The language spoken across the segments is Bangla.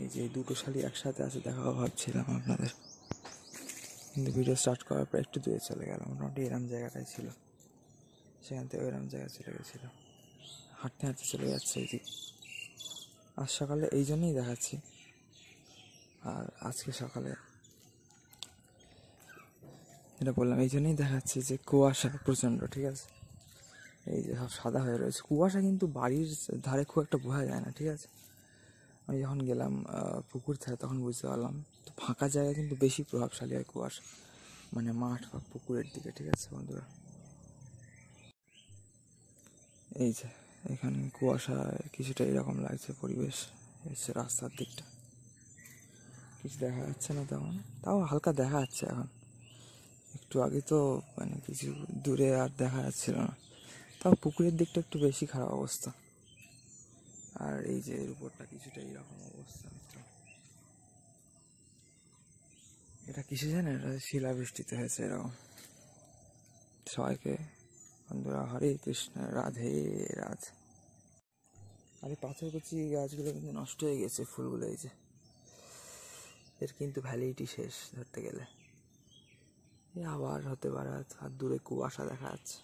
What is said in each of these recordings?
এই যে দুটো শালি একসাথে আছে দেখাও ভাবছিলাম আপনাদের, কিন্তু ভিডিও স্টার্ট করার পর একটু দূরে চলে গেলাম। মোটামুটি এরম জায়গাটাই ছিল, সেখান থেকে ওইরম জায়গায় চলে গেছিলো, হাঁটতে হাঁটতে চলে যাচ্ছে এইদিক। আজ সকালে এই জন্যই দেখাচ্ছি, আর আজকে সকালে এটা বললাম এই জন্যই দেখাচ্ছি যে কুয়াশা প্রচণ্ড, ঠিক আছে। এই যে সব সাদা হয়ে রয়েছে, কুয়াশা কিন্তু বাড়ির ধারে খুব একটা বোঝা যায় না, ঠিক আছে। আমি যখন গেলাম পুকুর ধারে তখন বুঝতে পারলাম, তো ফাঁকা জায়গায় কিন্তু বেশি প্রভাবশালী হয় কুয়াশা, মানে মাঠ বা পুকুরের দিকে, ঠিক আছে বন্ধুরা। এই যে এখানে কুয়াশা কিছুটা এরকম লাগছে পরিবেশ, এসছে রাস্তার দিকটা কিছু দেখা যাচ্ছে না তেমন, তাও হালকা দেখা যাচ্ছে এখন। একটু আগে তো মানে কিছু দূরে আর দেখা যাচ্ছিল না, তাও পুকুরের দিকটা একটু বেশি খারাপ অবস্থা। আর এই যে এর উপরটা কিছুটা এইরকম অবস্থা মিত্র। এটা কিসে জানেন, এটা শিলাবৃষ্টিতে হয়েছে এরকম। সবাইকে বন্ধুরা হরে কৃষ্ণ, রাধে রাধে। আর এই পাথর কুচি গাছগুলো কিন্তু নষ্ট হয়ে গেছে, ফুলগুলো এই যে, এর কিন্তু ভ্যালিডিটি শেষ ধরতে গেলে। এ আবার হতে পারে, আর দূরে কুয়াশা দেখা যাচ্ছে,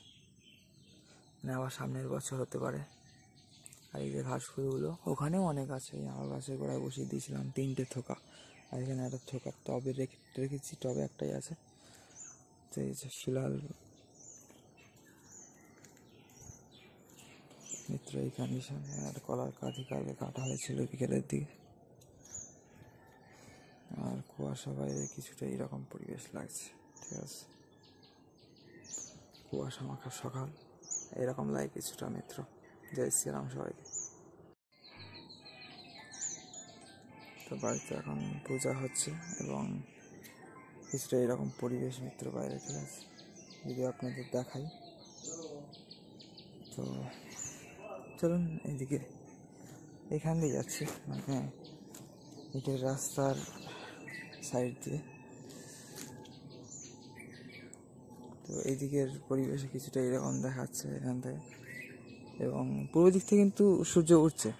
মানে আবার সামনের বছর হতে পারে। আর এই যে ঘাস ফুলগুলো ওখানেও অনেক আছে, আমার গাছের গোড়ায় বসিয়ে দিয়েছিলাম 3টে থোকা, আর এখানে একটা থোকা টবে রেখেছি, টবে একটাই আছে। তো এই যে শিলাল মিত্র এই কন্ডিশনে, আর কলার কাঁধি কালকে কাটা হয়েছিল বিকেলের দিকে। আর কুয়াশা বাইরে কিছুটা এইরকম পরিবেশ লাগছে, ঠিক আছে। কুয়াশা মাখা সকাল এরকম লাগে কিছুটা মিত্র। জয় শ্রীরাম সবাইকে। তো বাড়িতে এখন পূজা হচ্ছে এবং কিছুটা এরকম পরিবেশ মিত্র বাইরে, ঠিক আছে। যদি আপনাদের দেখাই, তো চলুন এইদিকে, এখান দিয়ে যাচ্ছি, মানে এটার রাস্তার সাইড দিয়ে। তো এইদিকের পরিবেশে কিছুটা এরকম দেখাচ্ছে এখান থেকে, এবং পূর্ব দিক থেকে কিন্তু সূর্য উঠছে,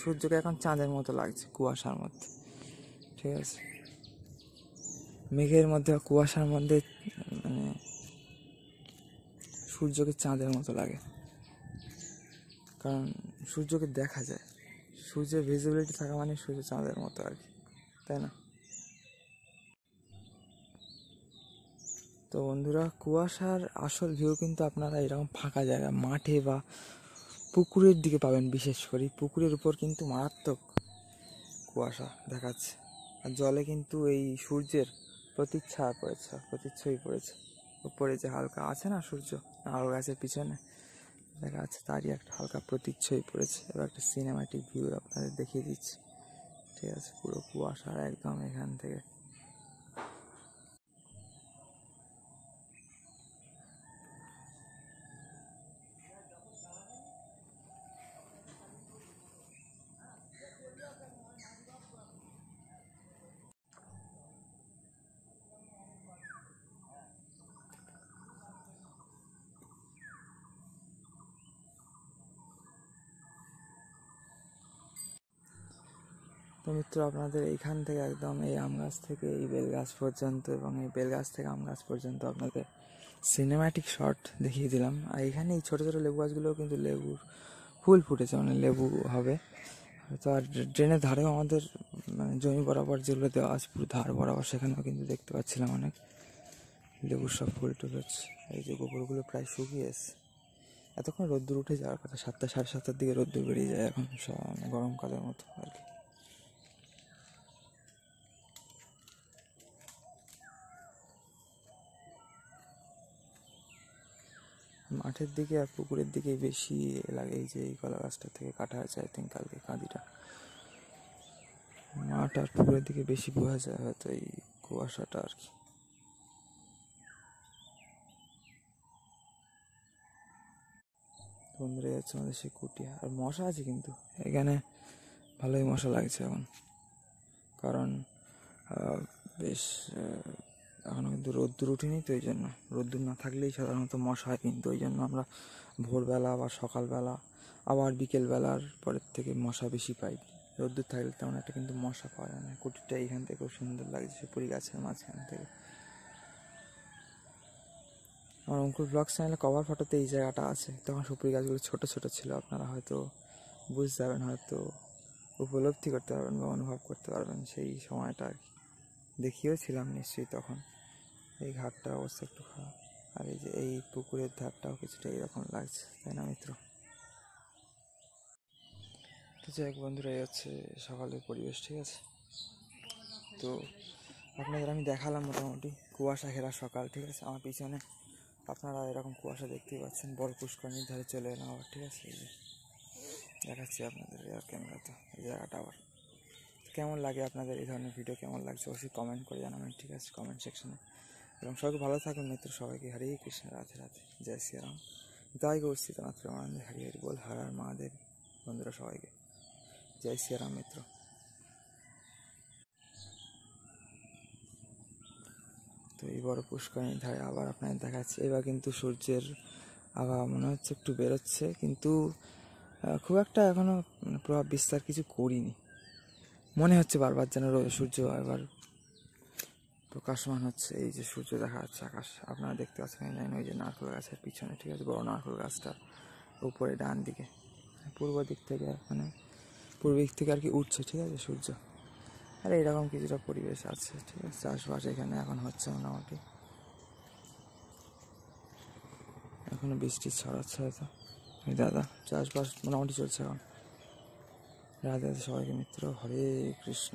সূর্যকে এখন চাঁদের মতো লাগছে কুয়াশার মধ্যে, ঠিক আছে। মেঘের মধ্যে কুয়াশার মধ্যে মানে সূর্যকে চাঁদের মতো লাগে, কারণ সূর্যকে দেখা যায়, সূর্যের ভিজিবিলিটি থাকা মানে সূর্য চাঁদের মতো আর কি, তাই না? তো বন্ধুরা, কুয়াশার আসল ভিউ কিন্তু আপনারা এরকম ফাঁকা জায়গা, মাঠে বা পুকুরের দিকে পাবেন। বিশেষ করে পুকুরের উপর কিন্তু মারাত্মক কুয়াশা দেখাচ্ছে, আর জলে কিন্তু এই সূর্যের প্রতিচ্ছবি পড়েছে উপরে, যে হালকা আছে না সূর্য আলো গাছের পিছনে দেখা যাচ্ছে, তারই একটা হালকা প্রতিচ্ছবি পড়েছে। এবার একটা সিনেমাটিক ভিউ আপনাদের দেখিয়ে দিচ্ছি, ঠিক আছে। পুরো কুয়াশা একদম এখান থেকে। তো মিত্র, আপনাদের এইখান থেকে একদম এই আম গাছ থেকে এই বেল গাছ পর্যন্ত এবং এই বেল গাছ থেকে আম গাছ পর্যন্ত আপনাদের সিনেম্যাটিক শট দেখিয়ে দিলাম। আর এখানে এই ছোটো ছোটো লেবু গাছগুলোও কিন্তু লেবুর ফুল ফুটেছে, মানে লেবু হবে। তো আর ড্রেনের ধারেও আমাদের মানে জমি বরাবর যেগুলো দেওয়া আছে পুরো ধার বরাবর, সেখানেও কিন্তু দেখতে পাচ্ছিলাম অনেক লেবুর সব ফুল টুল হচ্ছে। এই যে গোবরগুলো প্রায় শুকিয়ে এসছে, এতক্ষণ রোদ্দুর উঠে যাওয়ার কথা, 7টা সাড়ে 7টার দিকে রোদ্দুর বেরিয়ে যায় এখন, মানে গরমকালের মতো আর কি। মাঠের দিকে আর পুকুরের দিকে বেশি লাগে, এই যে এই কলা গাছটা থেকে কাটা হয়েছে আই থিঙ্ক কালকে কাঁদিটা। মাঠ আর পুকুরের দিকে বেশি বোঝা যায় হয়তো এই কুয়াশাটা আর কি। বন্ধুরা যাচ্ছে আমাদের সেই কুটিয়া, আর মশা আছে কিন্তু এখানে, ভালোই মশা লাগছে এখন, কারণ বেশ এখনও কিন্তু রোদ্দুর উঠেনি, তো এই জন্য রোদ্দুর না থাকলেই সাধারণত মশা হয়, কিন্তু ওই জন্য আমরা ভোরবেলা বা সকালবেলা আবার বিকেলবেলার পরের থেকে মশা বেশি পাই, রোদ্দুর থাকলে তেমন একটা কিন্তু মশা পাওয়া যায় না। কুটিরটা এইখান থেকে খুব সুন্দর লাগছে, সুপুরি গাছের মাঝখান থেকে। আমার অঙ্কুর ব্লগ চ্যানেলে কভার ফটোতে এই জায়গাটা আছে, তখন সুপুরি গাছগুলো ছোট ছোট ছিল। আপনারা হয়তো বুঝতে পারবেন, হয়তো উপলব্ধি করতে পারবেন বা অনুভব করতে পারবেন সেই সময়টা আর কি। দেখিয়েও ছিলাম নিশ্চয়ই তখন। এই ঘাটটার অবস্থা একটু খারাপ, আর এই যে এই পুকুরের ধারটাও কিছুটা এইরকম লাগছে, তাই না মিত্র? তো যাই হোক বন্ধুরা, এই হচ্ছে সকালের পরিবেশ, ঠিক আছে? তো আপনাদের আমি দেখালাম মোটামুটি কুয়াশা ঘেরা সকাল, ঠিক আছে? আমার পিছনে আপনারা এরকম কুয়াশা দেখতেই পাচ্ছেন। বড় পুষ্করণীর ধারে চলে এলাম আবার, ঠিক আছে? এই যে দেখাচ্ছি আপনাদের এয়ার ক্যামেরাতে এই জায়গাটা আবার। কেমন লাগে আপনাদের এই ধরনের ভিডিও, কেমন লাগছে অবশ্যই কমেন্ট করে জানাবেন, ঠিক আছে? কমেন্ট সেকশনে। এবং সবাইকে ভালো থাকুন মিত্র, সবাইকে হরে কৃষ্ণ, রাধে রাধে, জয় শ্রীরাম। জয় গৌরস্থিত মাত্র আনন্দে হরি হরি বল, হর হর মহাদেব। বন্ধুরা সবাইকে জয় শ্রীরাম মিত্র। তো এই বড় পুষ্করিণীর ধারে আবার আপনাদের দেখাচ্ছি। এবার কিন্তু সূর্যের আবহাওয়া মনে হচ্ছে একটু বেরোচ্ছে, কিন্তু খুব একটা এখনো প্রভাব বিস্তার কিছু করিনি। মনে হচ্ছে বারবার যেন সূর্য এবার প্রকাশমান হচ্ছে। এই যে সূর্য দেখা যাচ্ছে, আকাশ আপনারা দেখতে পাচ্ছেন, জানেন ওই যে নারকেল গাছের পিছনে, ঠিক আছে? বড় নারকেল গাছটা উপরে ডান দিকে, পূর্ব দিক থেকে, মানে পূর্ব দিক থেকে আর কি উঠছে, ঠিক আছে সূর্য। আর এইরকম কিছুটা পরিবেশ আছে, ঠিক আছে? চাষবাস এখানে এখন হচ্ছে মোটামুটি, এখনো বৃষ্টি ছড়াচ্ছে হয়তো। এই দাদা চাষবাস মোটামুটি চলছে এখন। রাধে রাধে সবাইকে মিত্র, হরে কৃষ্ণ।